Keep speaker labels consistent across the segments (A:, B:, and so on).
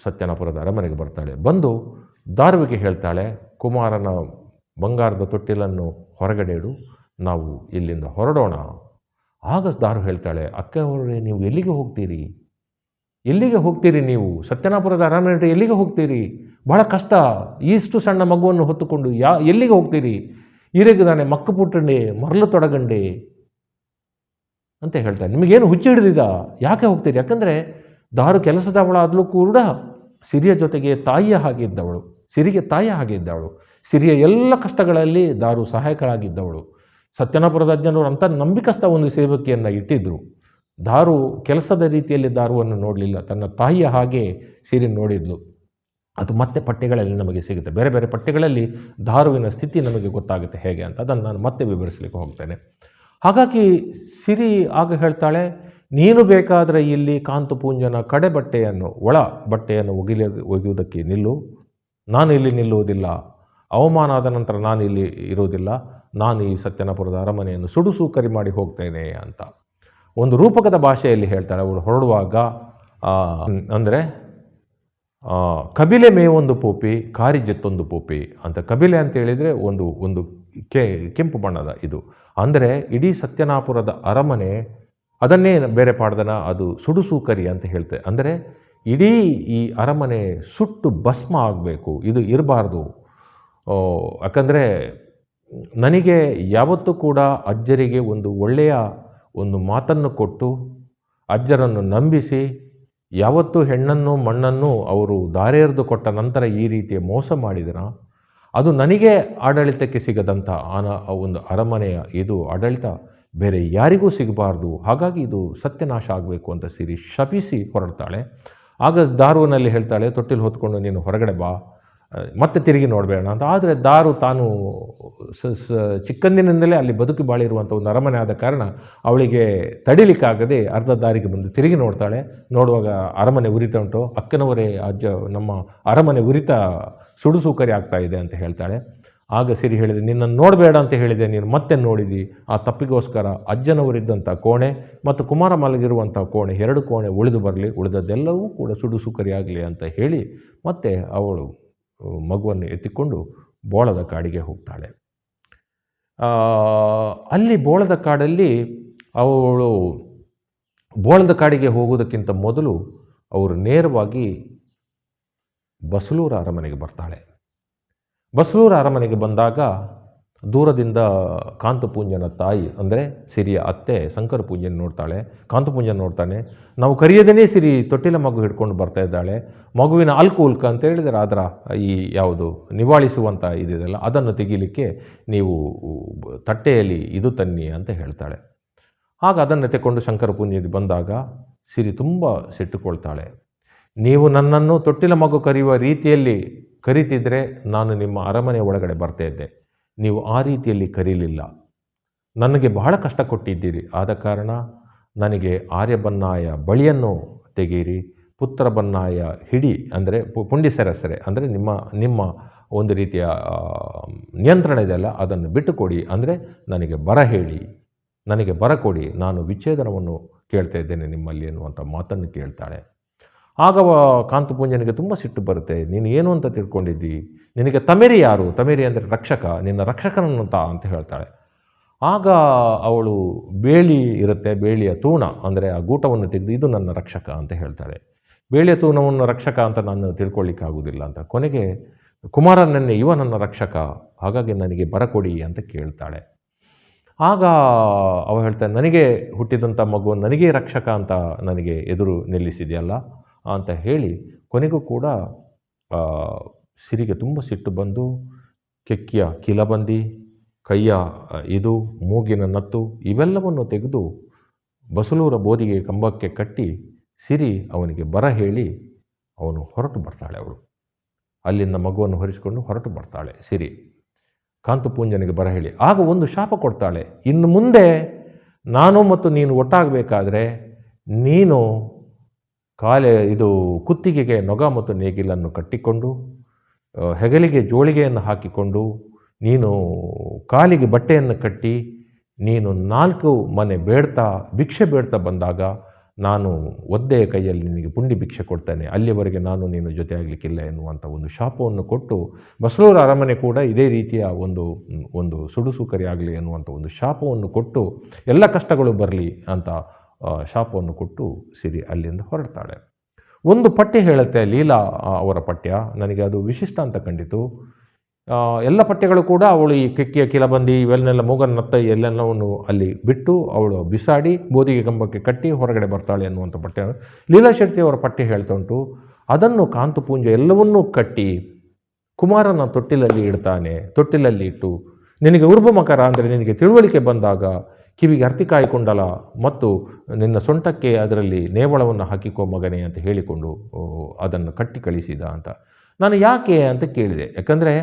A: ಸತ್ಯನಾಪುರದ ಅರಮನೆಗೆ ಬರ್ತಾಳೆ. ಬಂದು ದಾರುವಿಗೆ ಹೇಳ್ತಾಳೆ, ಕುಮಾರನ ಬಂಗಾರದ ತೊಟ್ಟಿಲನ್ನು ಹೊರಗಡೆ ಇಡು, ನಾವು ಇಲ್ಲಿಂದ ಹೊರಡೋಣ. ಆಗ ದಾರು ಹೇಳ್ತಾಳೆ, ಅಕ್ಕವರೇ ನೀವು ಎಲ್ಲಿಗೆ ಹೋಗ್ತೀರಿ? ಎಲ್ಲಿಗೆ ಹೋಗ್ತೀರಿ ನೀವು? ಸತ್ಯನಾಪುರದ ಅರಮನೆ ಎಲ್ಲಿಗೆ ಹೋಗ್ತೀರಿ? ಬಹಳ ಕಷ್ಟ, ಇಷ್ಟು ಸಣ್ಣ ಮಗುವನ್ನು ಹೊತ್ತುಕೊಂಡು ಎಲ್ಲಿಗೆ ಹೋಗ್ತೀರಿ? ಇರಗಿದಾನೆ ಮಕ್ಕ ಪುಟ್ಟಂಡೆ ಮರಳು ತೊಡಗಂಡೆ ಅಂತ ಹೇಳ್ತಾನೆ. ನಿಮಗೇನು ಹುಚ್ಚು ಹಿಡಿದಿದ? ಯಾಕೆ ಹೋಗ್ತೀರಿ? ಯಾಕಂದರೆ ದಾರು ಕೆಲಸದವಳಾದಲೂ ಕೂಡ ಸಿರಿಯ ಜೊತೆಗೆ ತಾಯಿಯ ಹಾಗೆ ಇದ್ದವಳು, ಸಿರಿಗೆ ತಾಯಿಯ ಹಾಗೆ ಇದ್ದವಳು, ಸಿರಿಯ ಎಲ್ಲ ಕಷ್ಟಗಳಲ್ಲಿ ದಾರು ಸಹಾಯಕಳಾಗಿದ್ದವಳು. ಸತ್ಯನಾಪುರದ ಅಜ್ಜನವರು ಅಂಥ ನಂಬಿಕಸ್ಥ ಒಂದು ಸೇವಕಿಯನ್ನು ಇಟ್ಟಿದ್ದರು. ದಾರು ಕೆಲಸದ ರೀತಿಯಲ್ಲಿ ದಾರುವನ್ನು ನೋಡಲಿಲ್ಲ, ತನ್ನ ತಾಯಿಯ ಹಾಗೆ ಸಿರಿ ನೋಡಿದ್ಲು. ಅದು ಮತ್ತೆ ಪಠ್ಯಗಳಲ್ಲಿ ನಮಗೆ ಸಿಗುತ್ತೆ. ಬೇರೆ ಬೇರೆ ಪಠ್ಯಗಳಲ್ಲಿ ದಾರುವಿನ ಸ್ಥಿತಿ ನಮಗೆ ಗೊತ್ತಾಗುತ್ತೆ ಹೇಗೆ ಅಂತ. ಅದನ್ನು ನಾನು ಮತ್ತೆ ವಿವರಿಸಲಿಕ್ಕೆ ಹೋಗ್ತೇನೆ. ಹಾಗಾಗಿ ಸಿರಿ ಆಗ ಹೇಳ್ತಾಳೆ, ನೀನು ಬೇಕಾದರೆ ಇಲ್ಲಿ ಕಾಂತಪುಂಜನ ಕಡೆ ಬಟ್ಟೆಯನ್ನು, ಒಳ ಬಟ್ಟೆಯನ್ನು ಒಗೆಯುವುದಕ್ಕೆ ನಿಲ್ಲು, ನಾನು ಇಲ್ಲಿ ನಿಲ್ಲುವುದಿಲ್ಲ. ಅವಮಾನ ಆದ ನಂತರ ನಾನು ಇಲ್ಲಿ ಇರುವುದಿಲ್ಲ. ನಾನು ಈ ಸತ್ಯನಾಪುರದ ಅರಮನೆಯನ್ನು ಸುಡುಸೂಕರಿ ಮಾಡಿ ಹೋಗ್ತೇನೆ ಅಂತ ಒಂದು ರೂಪಕದ ಭಾಷೆಯಲ್ಲಿ ಹೇಳ್ತಾಳೆ. ಅವಳು ಹೊರಡುವಾಗ ಅಂದರೆ ಕಬಿಲೆ ಮೇವೊಂದು ಪೋಪಿ ಕಾರಿಜೆತ್ತೊಂದು ಪೋಪಿ ಅಂತ. ಕಬಿಲೆ ಅಂತ ಹೇಳಿದರೆ ಒಂದು ಕೆಂಪು ಬಣ್ಣದ ಇದು. ಅಂದರೆ ಇಡೀ ಸತ್ಯನಾಪುರದ ಅರಮನೆ, ಅದನ್ನೇ ಬೇರೆ ಪಾಡ್ದನ ಅದು ಸುಡುಸೂಕರಿ ಅಂತ ಹೇಳ್ತೆ. ಅಂದರೆ ಇಡೀ ಈ ಅರಮನೆ ಸುಟ್ಟು ಭಸ್ಮ ಆಗಬೇಕು, ಇದು ಇರಬಾರ್ದು. ಯಾಕಂದರೆ ನನಗೆ ಯಾವತ್ತೂ ಕೂಡ ಅಜ್ಜರಿಗೆ ಒಂದು ಒಳ್ಳೆಯ ಒಂದು ಮಾತನ್ನು ಕೊಟ್ಟು ಅಜ್ಜರನ್ನು ನಂಬಿಸಿ, ಯಾವತ್ತೂ ಹೆಣ್ಣನ್ನು ಮಣ್ಣನ್ನು ಅವರು ದಾರೆರೆದು ಕೊಟ್ಟ ನಂತರ ಈ ರೀತಿಯ ಮೋಸ ಮಾಡಿದರ, ಅದು ನನಗೆ ಆಡಳಿತಕ್ಕೆ ಸಿಗದಂಥ ಒಂದು ಅರಮನೆಯ ಇದು ಆಡಳಿತ ಬೇರೆ ಯಾರಿಗೂ ಸಿಗಬಾರ್ದು. ಹಾಗಾಗಿ ಇದು ಸತ್ಯನಾಶ ಆಗಬೇಕು ಅಂತ ಸಿರಿ ಶಪಿಸಿ ಹೊರಡ್ತಾಳೆ. ಆಗ ದಾರುವಿನಲ್ಲಿ ಹೇಳ್ತಾಳೆ, ತೊಟ್ಟಿಲು ಹೊತ್ಕೊಂಡು ನೀನು ಹೊರಗಡೆ ಬಾ, ಮತ್ತೆ ತಿರುಗಿ ನೋಡಬೇಡ ಅಂತ. ಆದರೆ ದಾರು ತಾನು ಚಿಕ್ಕಂದಿನಿಂದಲೇ ಅಲ್ಲಿ ಬದುಕಿ ಬಾಳಿರುವಂಥ ಒಂದು ಅರಮನೆ ಆದ ಕಾರಣ ಅವಳಿಗೆ ತಡಿಲಿಕ್ಕಾಗದೆ ಅರ್ಧ ದಾರಿಗೆ ಬಂದು ತಿರುಗಿ ನೋಡ್ತಾಳೆ. ನೋಡುವಾಗ ಅರಮನೆ ಉರಿತಾ ಉಂಟು. ಅಕ್ಕನವರೇ ಅಜ್ಜ, ನಮ್ಮ ಅರಮನೆ ಉರಿತಾ ಸುಡುಸೂಕರಿ ಆಗ್ತಾ ಇದೆ ಅಂತ ಹೇಳ್ತಾಳೆ. ಆಗ ಸಿರಿ ಹೇಳಿದೆ, ನಿನ್ನನ್ನು ನೋಡಬೇಡ ಅಂತ ಹೇಳಿದೆ, ನೀನು ಮತ್ತೆ ನೋಡಿದಿ. ಆ ತಪ್ಪಿಗೋಸ್ಕರ ಅಜ್ಜನವರಿದ್ದಂಥ ಕೋಣೆ ಮತ್ತು ಕುಮಾರ ಮಲಗಿರುವಂಥ ಕೋಣೆ, 2 ಕೋಣೆ ಉಳಿದು ಬರಲಿ, ಉಳಿದದ್ದೆಲ್ಲವೂ ಕೂಡ ಸುಡುಸೂಕರಿ ಆಗಲಿ ಅಂತ ಹೇಳಿ ಮತ್ತೆ ಅವಳು ಮಗುವನ್ನು ಎತ್ತಿಕೊಂಡು ಬೋಳದ ಕಾಡಿಗೆ ಹೋಗ್ತಾಳೆ. ಅಲ್ಲಿ ಬೋಳದ ಕಾಡಲ್ಲಿ ಅವಳು ಬೋಳದ ಕಾಡಿಗೆ ಹೋಗುವುದಕ್ಕಿಂತ ಮೊದಲು ಅವರು ನೇರವಾಗಿ ಬಸಲೂರ ಅರಮನೆಗೆ ಬರ್ತಾಳೆ. ಬಸಲೂರ ಅರಮನೆಗೆ ಬಂದಾಗ ದೂರದಿಂದ ಕಾಂತಪುಂಜನ ತಾಯಿ ಅಂದರೆ ಸಿರಿಯ ಅತ್ತೆ ಶಂಕರಪುಂಜನ ನೋಡ್ತಾಳೆ. ಕಾಂತಪುಂಜನ ನೋಡ್ತಾನೆ. ನಾವು ಕರೆಯದೇನೆ ಸಿರಿ ತೊಟ್ಟಿಲ ಮಗು ಹಿಡ್ಕೊಂಡು ಬರ್ತಾ ಇದ್ದಾಳೆ. ಮಗುವಿನ ಅಲ್ಕು ಉಲ್ಕ ಅಂತ ಹೇಳಿದರೆ ಅದರ ಈ ಯಾವುದು ನಿವಾಳಿಸುವಂಥ ಇದಿದೆಯಲ್ಲ, ಅದನ್ನು ತೆಗೀಲಿಕ್ಕೆ ನೀವು ತಟ್ಟೆಯಲ್ಲಿ ಇದು ತನ್ನಿ ಅಂತ ಹೇಳ್ತಾಳೆ. ಆಗ ಅದನ್ನು ತೆಕ್ಕೊಂಡು ಶಂಕರಪುಂಜನಿಗೆ ಬಂದಾಗ ಸಿರಿ ತುಂಬ ಸಿಟ್ಟುಕೊಳ್ತಾಳೆ. ನೀವು ನನ್ನನ್ನು ತೊಟ್ಟಿಲ ಮಗು ಕರೆಯುವ ರೀತಿಯಲ್ಲಿ ಕರೀತಿದ್ರೆ ನಾನು ನಿಮ್ಮ ಅರಮನೆ ಒಳಗಡೆ ಬರ್ತಾ ಇದ್ದೆ. ನೀವು ಆ ರೀತಿಯಲ್ಲಿ ಕರೀಲಿಲ್ಲ, ನನಗೆ ಬಹಳ ಕಷ್ಟ ಕೊಟ್ಟಿದ್ದೀರಿ. ಆದ ಕಾರಣ ನನಗೆ ಆರ್ಯಬನ್ನಾಯ ಬಳಿಯನ್ನು ತೆಗೀರಿ, ಪುತ್ರ ಬನ್ನಾಯ ಹಿಡಿ ಅಂದರೆ ಪುಂಡಿಸೆರಸರೆ ಅಂದರೆ ನಿಮ್ಮ ಒಂದು ರೀತಿಯ ನಿಯಂತ್ರಣ ಇದೆಯಲ್ಲ, ಅದನ್ನು ಬಿಟ್ಟುಕೊಡಿ. ಅಂದರೆ ನನಗೆ ಬರ ಹೇಳಿ, ನನಗೆ ಬರ ಕೊಡಿ, ನಾನು ವಿಚ್ಛೇದನವನ್ನು ಕೇಳ್ತಾ ಇದ್ದೇನೆ ನಿಮ್ಮಲ್ಲಿ ಎನ್ನುವಂಥ ಮಾತನ್ನು ಕೇಳ್ತಾಳೆ. ಆಗ ಕಾಂತಪುಂಜನಿಗೆ ತುಂಬ ಸಿಟ್ಟು ಬರುತ್ತೆ. ನೀನು ಏನು ಅಂತ ತಿಳ್ಕೊಂಡಿದ್ದಿ? ನಿನಗೆ ತಮೇರಿ ಯಾರು? ತಮೇರಿ ಅಂದರೆ ರಕ್ಷಕ, ನಿನ್ನ ರಕ್ಷಕನನ್ನು ಅಂತ ಹೇಳ್ತಾಳೆ. ಆಗ ಅವಳು ಬೇಳಿ ಇರುತ್ತೆ, ಬೇಳಿಯ ತೂಣ ಅಂದರೆ ಆ ಗೂಟವನ್ನು ತೆಗೆದು ಇದು ನನ್ನ ರಕ್ಷಕ ಅಂತ ಹೇಳ್ತಾಳೆ. ಬೇಳಿಯ ತೂಣವನ್ನು ರಕ್ಷಕ ಅಂತ ನಾನು ತಿಳ್ಕೊಳ್ಳಿಕ್ಕಾಗೋದಿಲ್ಲ ಅಂತ. ಕೊನೆಗೆ ಕುಮಾರನನ್ನೇ ಇವ ನನ್ನ ರಕ್ಷಕ, ಹಾಗಾಗಿ ನನಗೆ ಬರಕೊಡಿ ಅಂತ ಕೇಳ್ತಾಳೆ. ಆಗ ಅವ ಹೇಳ್ತಾನೆ, ನನಗೆ ಹುಟ್ಟಿದಂಥ ಮಗು ನನಗೇ ರಕ್ಷಕ ಅಂತ ನನಗೆ ಎದುರು ನಿಲ್ಲಿಸಿದೆಯಲ್ಲ ಅಂತ ಹೇಳಿ ಕೊನೆಗೂ ಕೂಡ ಸಿರಿಗೆ ತುಂಬ ಸಿಟ್ಟು ಬಂದು ಕೆಕ್ಕಿಯ ಕಿಲಬಂದಿ, ಕೈಯ ಇದು, ಮೂಗಿನ ನತ್ತು ಇವೆಲ್ಲವನ್ನು ತೆಗೆದು ಬಸಲೂರ ಬೋದಿಗೆ ಕಂಬಕ್ಕೆ ಕಟ್ಟಿ ಸಿರಿ ಅವನಿಗೆ ಬರ ಹೇಳಿ ಅವನು ಹೊರಟು ಬರ್ತಾಳೆ. ಅವಳು ಅಲ್ಲಿಂದ ಮಗುವನ್ನು ಹೊರಿಸಿಕೊಂಡು ಹೊರಟು ಬರ್ತಾಳೆ ಸಿರಿ, ಕಾಂತಪುಂಜನಿಗೆ ಬರ ಹೇಳಿ. ಆಗ ಒಂದು ಶಾಪ ಕೊಡ್ತಾಳೆ, ಇನ್ನು ಮುಂದೆ ನಾನು ಮತ್ತು ನೀನು ಒಟ್ಟಾಗಬೇಕಾದ್ರೆ ನೀನು ಕುತ್ತಿಗೆಗೆ ನೊಗ ಮತ್ತು ನೇಗಿಲನ್ನು ಕಟ್ಟಿಕೊಂಡು, ಹೆಗಲಿಗೆ ಜೋಳಿಗೆಯನ್ನು ಹಾಕಿಕೊಂಡು, ನೀನು ಕಾಲಿಗೆ ಬಟ್ಟೆಯನ್ನು ಕಟ್ಟಿ, ನೀನು 4 ಮನೆ ಬೇಡ್ತಾ ಭಿಕ್ಷೆ ಬೇಡ್ತಾ ಬಂದಾಗ ನಾನು ಒದ್ದೆ ಕೈಯಲ್ಲಿ ನಿನಗೆ ಪುಂಡಿ ಭಿಕ್ಷೆ ಕೊಡ್ತೇನೆ, ಅಲ್ಲಿವರೆಗೆ ನಾನು ನೀನು ಜೊತೆ ಆಗಲಿಕ್ಕಿಲ್ಲ ಎನ್ನುವಂಥ ಒಂದು ಶಾಪವನ್ನು ಕೊಟ್ಟು, ಬಸಳೂರು ಅರಮನೆ ಕೂಡ ಇದೇ ರೀತಿಯ ಒಂದು ಸುಡುಸುಕರಿ ಆಗಲಿ ಎನ್ನುವಂಥ ಒಂದು ಶಾಪವನ್ನು ಕೊಟ್ಟು, ಎಲ್ಲ ಕಷ್ಟಗಳು ಬರಲಿ ಅಂತ ಶಾಪವನ್ನು ಕೊಟ್ಟು ಸಿರಿ ಅಲ್ಲಿಂದ ಹೊರಡ್ತಾಳೆ. ಒಂದು ಪಠ್ಯ ಹೇಳುತ್ತೆ, ಲೀಲಾ ಅವರ ಪಠ್ಯ, ನನಗೆ ಅದು ವಿಶಿಷ್ಟ ಅಂತ ಕಂಡಿತು. ಎಲ್ಲ ಪಠ್ಯಗಳು ಕೂಡ ಅವಳು ಈ ಕೆಕ್ಕಿಯ ಕಿಲಬಂದಿ ಇವೆಲ್ಲನೆಲ್ಲ ಮೂಗನ್ನತ್ತ ಎಲ್ಲೆಲ್ಲವನ್ನು ಅಲ್ಲಿ ಬಿಟ್ಟು ಅವಳು ಬಿಸಾಡಿ ಬೋದಿಗೆ ಕಂಬಕ್ಕೆ ಕಟ್ಟಿ ಹೊರಗಡೆ ಬರ್ತಾಳೆ ಅನ್ನುವಂಥ ಪಠ್ಯ. ಲೀಲಾ ಶೆಟ್ಟಿ ಅವರ ಪಠ್ಯ ಹೇಳ್ತಾ ಉಂಟು, ಅದನ್ನು ಕಾಂತುಪುಂಜ ಎಲ್ಲವನ್ನೂ ಕಟ್ಟಿ ಕುಮಾರನ ತೊಟ್ಟಿಲಲ್ಲಿ ಇಡ್ತಾನೆ. ತೊಟ್ಟಿಲಲ್ಲಿ ಇಟ್ಟು ನಿನಗೆ ಉರ್ಬ ಮಕರ ಅಂದರೆ ನಿನಗೆ ತಿಳುವಳಿಕೆ ಬಂದಾಗ ಕಿವಿಗೆ ಅರ್ತಿಕಾಯಿ ಕುಂಡಲ ಮತ್ತು ನಿನ್ನ ಸೊಂಟಕ್ಕೆ ಅದರಲ್ಲಿ ನೇವಳವನ್ನು ಹಾಕಿಕೋ ಮಗನೇ ಅಂತ ಹೇಳಿಕೊಂಡು ಅದನ್ನು ಕಟ್ಟಿ ಕಳಿಸಿದ ಅಂತ. ನಾನು ಯಾಕೆ ಅಂತ ಕೇಳಿದೆ. ಯಾಕಂದರೆ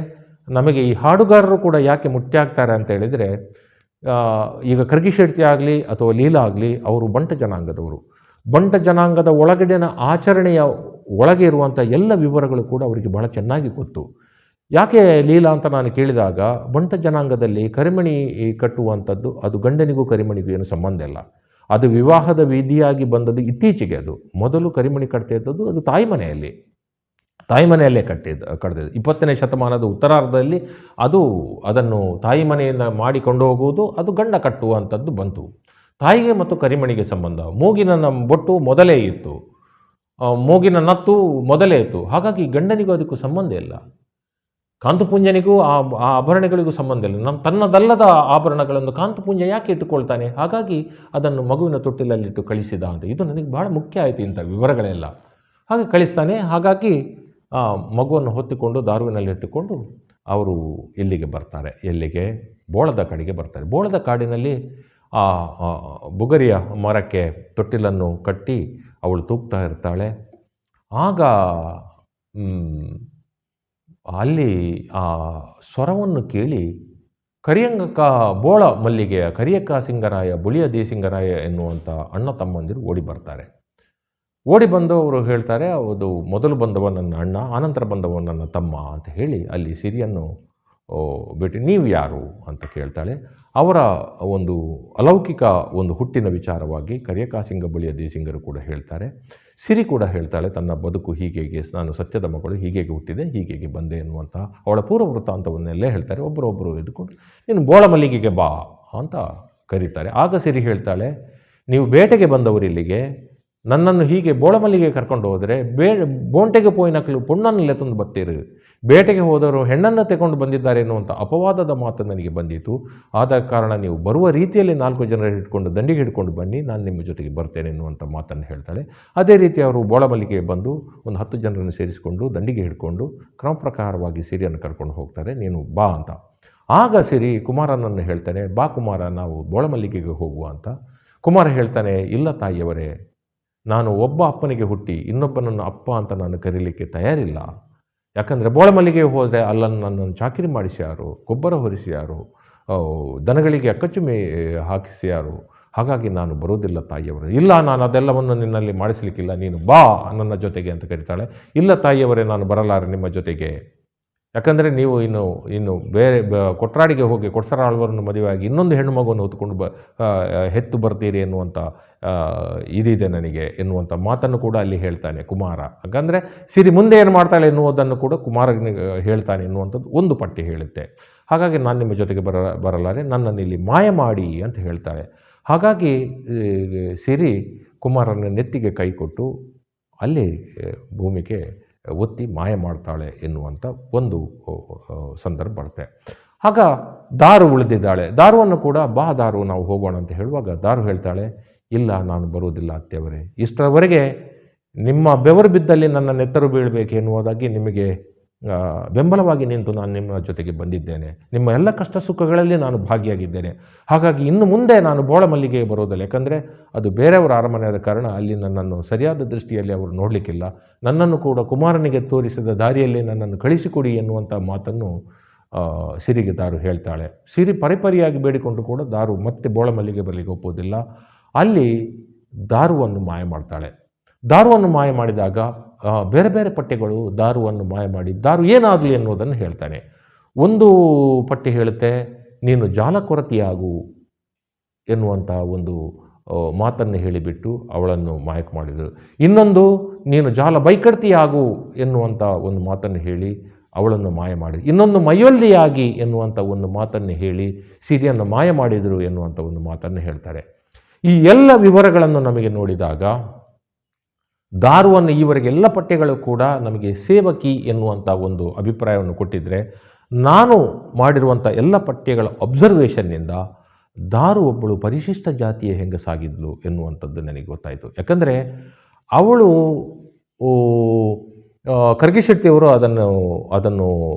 A: ನಮಗೆ ಈ ಹಾಡುಗಾರರು ಕೂಡ ಯಾಕೆ ಮುಟ್ಟಿ ಆಗ್ತಾರೆ ಅಂತ ಹೇಳಿದರೆ, ಈಗ ಕರ್ಗಿ ಶೆಟ್ಟಿ ಆಗಲಿ ಅಥವಾ ಲೀಲಾ ಆಗಲಿ, ಅವರು ಬಂಟ ಜನಾಂಗದವರು. ಬಂಟ ಜನಾಂಗದ ಒಳಗಡೆನ ಆಚರಣೆಯ ಒಳಗೆ ಇರುವಂಥ ಎಲ್ಲ ವಿವರಗಳು ಕೂಡ ಅವರಿಗೆ ಬಹಳ ಚೆನ್ನಾಗಿ ಗೊತ್ತು. ಯಾಕೆ ಲೀಲಾ ಅಂತ ನಾನು ಕೇಳಿದಾಗ, ಬಂಟ ಜನಾಂಗದಲ್ಲಿ ಕರಿಮಣಿ ಕಟ್ಟುವಂಥದ್ದು ಅದು ಗಂಡನಿಗೂ ಕರಿಮಣಿಗೂ ಏನು ಸಂಬಂಧ ಇಲ್ಲ. ಅದು ವಿವಾಹದ ವಿಧಿಯಾಗಿ ಬಂದದ್ದು ಇತ್ತೀಚೆಗೆ. ಅದು ಮೊದಲು ಕರಿಮಣಿ ಕಟ್ತಾ ಇದ್ದದ್ದು ಅದು ತಾಯಿ ಮನೆಯಲ್ಲೇ ಕಟ್ಟಿದ್ದು 20ನೇ ಶತಮಾನದ ಉತ್ತರಾರ್ಧದಲ್ಲಿ ಅದನ್ನು ತಾಯಿ ಮನೆಯಿಂದ ಮಾಡಿಕೊಂಡು ಹೋಗುವುದು, ಅದು ಗಂಡ ಕಟ್ಟುವಂಥದ್ದು ಬಂತು. ತಾಯಿಗೆ ಮತ್ತು ಕರಿಮಣಿಗೆ ಸಂಬಂಧ. ಮೂಗಿನ ಬೊಟ್ಟು ಮೊದಲೇ ಇತ್ತು, ಮೂಗಿನ ನತ್ತು ಮೊದಲೇ ಇತ್ತು. ಹಾಗಾಗಿ ಗಂಡನಿಗೂ ಅದಕ್ಕೂ ಸಂಬಂಧ ಇಲ್ಲ. ಕಾಂತುಪುಂಜನಿಗೂ ಆ ಆಭರಣಗಳಿಗೂ ಸಂಬಂಧ ಇಲ್ಲ. ತನ್ನದಲ್ಲದ ಆಭರಣಗಳನ್ನು ಕಾಂತುಪುಂಜ ಯಾಕೆ ಇಟ್ಟುಕೊಳ್ತಾನೆ? ಹಾಗಾಗಿ ಅದನ್ನು ಮಗುವಿನ ತೊಟ್ಟಿಲಲ್ಲಿಟ್ಟು ಕಳಿಸಿದ ಅಂತ. ಇದು ನನಗೆ ಬಹಳ ಮುಖ್ಯ ಆಯಿತು ಇಂಥ ವಿವರಗಳೆಲ್ಲ. ಹಾಗೆ ಕಳಿಸ್ತಾನೆ. ಹಾಗಾಗಿ ಆ ಮಗುವನ್ನು ಹೊತ್ತಿಕೊಂಡು ದಾರುವಿನಲ್ಲಿಟ್ಟುಕೊಂಡು ಅವರು ಇಲ್ಲಿಗೆ ಬರ್ತಾರೆ. ಎಲ್ಲಿಗೆ? ಬೋಳದ ಕಾಡಿಗೆ ಬರ್ತಾರೆ. ಬೋಳದ ಕಾಡಿನಲ್ಲಿ ಆ ಬುಗರಿಯ ಮರಕ್ಕೆ ತೊಟ್ಟಿಲನ್ನು ಕಟ್ಟಿ ಅವಳು ತೂಗ್ತಾ ಇರ್ತಾಳೆ. ಆಗ ಅಲ್ಲಿ ಆ ಸ್ವರವನ್ನು ಕೇಳಿ ಕರಿಯಂಗಕ್ಕ ಬೋಳ ಮಲ್ಲಿಗೆಯ ಕರಿಯಕ್ಕ ಸಿಂಗರಾಯ ಬುಳಿಯ ದಿ ಸಿಂಗರಾಯ ಎನ್ನುವಂಥ ಅಣ್ಣ ತಮ್ಮಂದಿರು ಓಡಿ ಬರ್ತಾರೆ. ಓಡಿ ಬಂದು ಅವರು ಹೇಳ್ತಾರೆ, ಅದು ಮೊದಲು ಬಂದವ ನನ್ನ ಅಣ್ಣ, ಆನಂತರ ಬಂದವ ನನ್ನ ತಮ್ಮ ಅಂತ ಹೇಳಿ ಅಲ್ಲಿ ಸಿರಿಯನ್ನು ಭೇಟಿ. ನೀವು ಯಾರು ಅಂತ ಕೇಳ್ತಾಳೆ. ಅವರ ಒಂದು ಅಲೌಕಿಕ ಒಂದು ಹುಟ್ಟಿನ ವಿಚಾರವಾಗಿ ಕರಿಯಕಾಸಿಂಗ ಬಳಿಯ ದೇಸಿಂಗರು ಕೂಡ ಹೇಳ್ತಾರೆ. ಸಿರಿ ಕೂಡ ಹೇಳ್ತಾಳೆ, ತನ್ನ ಬದುಕು ಹೀಗೆ, ನಾನು ಸತ್ಯದ ಮಗಳು, ಹೀಗೆ ಹುಟ್ಟಿದೆ, ಹೀಗೆ ಬಂದೆ ಎನ್ನುವಂಥ ಅವಳ ಪೂರ್ವ ವೃತ್ತಾಂತವನ್ನೆಲ್ಲ ಹೇಳ್ತಾರೆ. ಒಬ್ಬರೊಬ್ಬರು ಇದ್ಕೊಂಡು ನೀನು ಬೋಳ ಮಲ್ಲಿಗೆಗೆ ಬಾ ಅಂತ ಕರೀತಾರೆ. ಆಗ ಸಿರಿ ಹೇಳ್ತಾಳೆ, ನೀವು ಬೇಟೆಗೆ ಬಂದವರು ಇಲ್ಲಿಗೆ, ನನ್ನನ್ನು ಹೀಗೆ ಬೋಳಮಲ್ಲಿಗೆ ಕರ್ಕೊಂಡು ಹೋದರೆ ಬೋಂಟೆಗೆ ಪೋಯಿನಕ್ಲು ಪುಣ್ಣನ್ನೆಲ್ಲ ತಂದು ಬತ್ತೀರು, ಬೇಟೆಗೆ ಹೋದವರು ಹೆಣ್ಣನ್ನು ತಗೊಂಡು ಬಂದಿದ್ದಾರೆ ಎನ್ನುವಂಥ ಅಪವಾದದ ಮಾತು ನನಗೆ ಬಂದಿತ್ತು. ಆದ ಕಾರಣ ನೀವು ಬರುವ ರೀತಿಯಲ್ಲಿ 4 ಜನರ ಹಿಡ್ಕೊಂಡು ದಂಡಿಗೆ ಹಿಡ್ಕೊಂಡು ಬನ್ನಿ, ನಾನು ನಿಮ್ಮ ಜೊತೆಗೆ ಬರ್ತೇನೆ ಎನ್ನುವಂಥ ಮಾತನ್ನು ಹೇಳ್ತಾಳೆ. ಅದೇ ರೀತಿ ಅವರು ಬೋಳಮಲ್ಲಿಗೆ ಬಂದು ಒಂದು 10 ಜನರನ್ನು ಸೇರಿಸಿಕೊಂಡು ದಂಡಿಗೆ ಹಿಡ್ಕೊಂಡು ಕ್ರಮ ಪ್ರಕಾರವಾಗಿ ಸಿರಿಯನ್ನು ಕರ್ಕೊಂಡು ಹೋಗ್ತಾರೆ. ನೀನು ಬಾ ಅಂತ. ಆಗ ಸಿರಿ ಕುಮಾರನನ್ನು ಹೇಳ್ತಾನೆ, ಬಾ ಕುಮಾರ, ನಾವು ಬೋಳಮಲ್ಲಿಗೆಗೆ ಹೋಗುವ ಅಂತ. ಕುಮಾರ ಹೇಳ್ತಾನೆ, ಇಲ್ಲ ತಾಯಿಯವರೇ, ನಾನು ಒಬ್ಬ ಅಪ್ಪನಿಗೆ ಹುಟ್ಟಿ ಇನ್ನೊಬ್ಬನನ್ನು ಅಪ್ಪ ಅಂತ ನಾನು ಕರೀಲಿಕ್ಕೆ ತಯಾರಿಲ್ಲ. ಯಾಕಂದರೆ ಬೋಳಮಲ್ಲಿಗೆ ಹೋದರೆ ಅಲ್ಲನ್ನು ನನ್ನನ್ನು ಚಾಕಿರಿ ಮಾಡಿಸ್ಯಾರು, ಗೊಬ್ಬರ ಹೊರಿಸ್ಯಾರು, ದನಗಳಿಗೆ ಅಕ್ಕಚುಮ್ಮೆ ಹಾಕಿಸ್ಯಾರು. ಹಾಗಾಗಿ ನಾನು ಬರೋದಿಲ್ಲ ತಾಯಿಯವರೇ. ಇಲ್ಲ, ನಾನು ಅದೆಲ್ಲವನ್ನು ನಿನ್ನಲ್ಲಿ ಮಾಡಿಸಲಿಕ್ಕಿಲ್ಲ, ನೀನು ಬಾ ನನ್ನ ಜೊತೆಗೆ ಅಂತ ಕರೀತಾಳೆ. ಇಲ್ಲ ತಾಯಿಯವರೇ, ನಾನು ಬರಲಾರೆ ನಿಮ್ಮ ಜೊತೆಗೆ. ಯಾಕಂದರೆ ನೀವು ಇನ್ನು ಬೇರೆ ಕೊಟ್ರಾಡಿಗೆ ಹೋಗಿ ಕೊಟ್ಸರ ಆಳ್ವರನ್ನು ಮದುವೆಯಾಗಿ ಇನ್ನೊಂದು ಹೆಣ್ಣು ಮಗುವನ್ನು ಹೊತ್ಕೊಂಡು ಹೆತ್ತು ಬರ್ತೀರಿ ಎನ್ನುವಂಥ ಇದಿದೆ ನನಗೆ ಎನ್ನುವಂಥ ಮಾತನ್ನು ಕೂಡ ಅಲ್ಲಿ ಹೇಳ್ತಾನೆ ಕುಮಾರ. ಹಾಗಂದರೆ ಸಿರಿ ಮುಂದೆ ಏನು ಮಾಡ್ತಾಳೆ ಎನ್ನುವುದನ್ನು ಕೂಡ ಕುಮಾರನಿಗೆ ಹೇಳ್ತಾನೆ ಎನ್ನುವಂಥದ್ದು ಒಂದು ಪಟ್ಟಿ ಹೇಳುತ್ತೆ. ಹಾಗಾಗಿ ನಾನು ನಿಮ್ಮ ಜೊತೆಗೆ ಬರಲಾರೆ, ನನ್ನನ್ನು ಇಲ್ಲಿ ಮಾಯ ಮಾಡಿ ಅಂತ ಹೇಳ್ತಾಳೆ. ಹಾಗಾಗಿ ಸಿರಿ ಕುಮಾರನ ನೆತ್ತಿಗೆ ಕೈ ಕೊಟ್ಟು ಅಲ್ಲಿ ಭೂಮಿಗೆ ಒತ್ತಿ ಮಾಯ ಮಾಡ್ತಾಳೆ ಎನ್ನುವಂಥ ಒಂದು ಸಂದರ್ಭ ಬರುತ್ತೆ. ಆಗ ದಾರು ಉಳಿದಿದ್ದಾಳೆ. ದಾರುವನ್ನು ಕೂಡ ಬಾ ದಾರು, ನಾವು ಹೋಗೋಣ ಅಂತ ಹೇಳುವಾಗ ದಾರು ಹೇಳ್ತಾಳೆ, ಇಲ್ಲ, ನಾನು ಬರುವುದಿಲ್ಲ ಅತ್ತೆಯವರೇ, ಇಷ್ಟರವರೆಗೆ ನಿಮ್ಮ ಬೆವರು ಬಿದ್ದಲ್ಲಿ ನನ್ನ ನೆತ್ತರು ಬೀಳಬೇಕು ಎನ್ನುವುದಾಗಿ ನಿಮಗೆ ಬೆಂಬಲವಾಗಿ ನಿಂತು ನಾನು ನಿಮ್ಮ ಜೊತೆಗೆ ಬಂದಿದ್ದೇನೆ. ನಿಮ್ಮ ಎಲ್ಲ ಕಷ್ಟ ಸುಖಗಳಲ್ಲಿ ನಾನು ಭಾಗಿಯಾಗಿದ್ದೇನೆ. ಹಾಗಾಗಿ ಇನ್ನು ಮುಂದೆ ನಾನು ಬೋಳಮಲ್ಲಿಗೆ ಬರೋದಿಲ್ಲ. ಯಾಕಂದರೆ ಅದು ಬೇರೆಯವರ ಅರಮನೆಯಾದ ಕಾರಣ ಅಲ್ಲಿ ನನ್ನನ್ನು ಸರಿಯಾದ ದೃಷ್ಟಿಯಲ್ಲಿ ಅವರು ನೋಡಲಿಕ್ಕಿಲ್ಲ. ನನ್ನನ್ನು ಕೂಡ ಕುಮಾರನಿಗೆ ತೋರಿಸಿದ ದಾರಿಯಲ್ಲಿ ನನ್ನನ್ನು ಕಳಿಸಿಕೊಡಿ ಎನ್ನುವಂಥ ಮಾತನ್ನು ಸಿರಿಗೆ ದಾರು ಹೇಳ್ತಾಳೆ. ಸಿರಿ ಪರಿಪರಿಯಾಗಿ ಬೇಡಿಕೊಂಡು ಕೂಡ ದಾರು ಮತ್ತೆ ಬೋಳಮಲ್ಲಿಗೆ ಬರಲಿಕ್ಕೆ ಒಪ್ಪೋದಿಲ್ಲ. ಅಲ್ಲಿ ದಾರುವನ್ನು ಮಾಯ ಮಾಡ್ತಾಳೆ. ದಾರುವನ್ನು ಮಾಯ ಮಾಡಿದಾಗ ಬೇರೆ ಬೇರೆ ಪಠ್ಯಗಳು ದಾರುವನ್ನು ಮಾಯ ಮಾಡಿ ದಾರು ಏನಾಗಲಿ ಎನ್ನುವುದನ್ನು ಹೇಳ್ತಾನೆ. ಒಂದು ಪಠ್ಯ ಹೇಳುತ್ತೆ, ನೀನು ಜಾಲಕೊರತೆಯಾಗು ಎನ್ನುವಂಥ ಒಂದು ಮಾತನ್ನು ಹೇಳಿಬಿಟ್ಟು ಅವಳನ್ನು ಮಾಯಕ ಮಾಡಿದರು. ಇನ್ನೊಂದು, ನೀನು ಜಾಲ ಬೈಕಡ್ತಿಯಾಗು ಎನ್ನುವಂಥ ಒಂದು ಮಾತನ್ನು ಹೇಳಿ ಅವಳನ್ನು ಮಾಯ ಮಾಡಿದರು. ಇನ್ನೊಂದು, ಮೈಯೊಲ್ದಿಯಾಗಿ ಎನ್ನುವಂಥ ಒಂದು ಮಾತನ್ನು ಹೇಳಿ ಸಿರಿಯನ್ನು ಮಾಯ ಮಾಡಿದರು ಎನ್ನುವಂಥ ಒಂದು ಮಾತನ್ನು ಹೇಳ್ತಾರೆ. ಈ ಎಲ್ಲ ವಿವರಗಳನ್ನು ನಮಗೆ ನೋಡಿದಾಗ ದಾರುವನ್ನು ಈವರೆಗೆ ಎಲ್ಲ ಪಠ್ಯಗಳು ಕೂಡ ನಮಗೆ ಸೇವಕಿ ಎನ್ನುವಂಥ ಒಂದು ಅಭಿಪ್ರಾಯವನ್ನು ಕೊಟ್ಟಿದ್ದರೆ, ನಾನು ಮಾಡಿರುವಂಥ ಎಲ್ಲ ಪಠ್ಯಗಳ ಅಬ್ಸರ್ವೇಷನ್ನಿಂದ ದಾರು ಒಬ್ಬಳು ಪರಿಶಿಷ್ಟ ಜಾತಿಯ ಹೆಂಗಸಾಗಿದ್ಲು ಎನ್ನುವಂಥದ್ದು ನನಗೆ ಗೊತ್ತಾಯಿತು. ಯಾಕಂದರೆ ಅವಳು ಖರ್ಗೆ ಶೆಟ್ಟಿಯವರು ಅದನ್ನು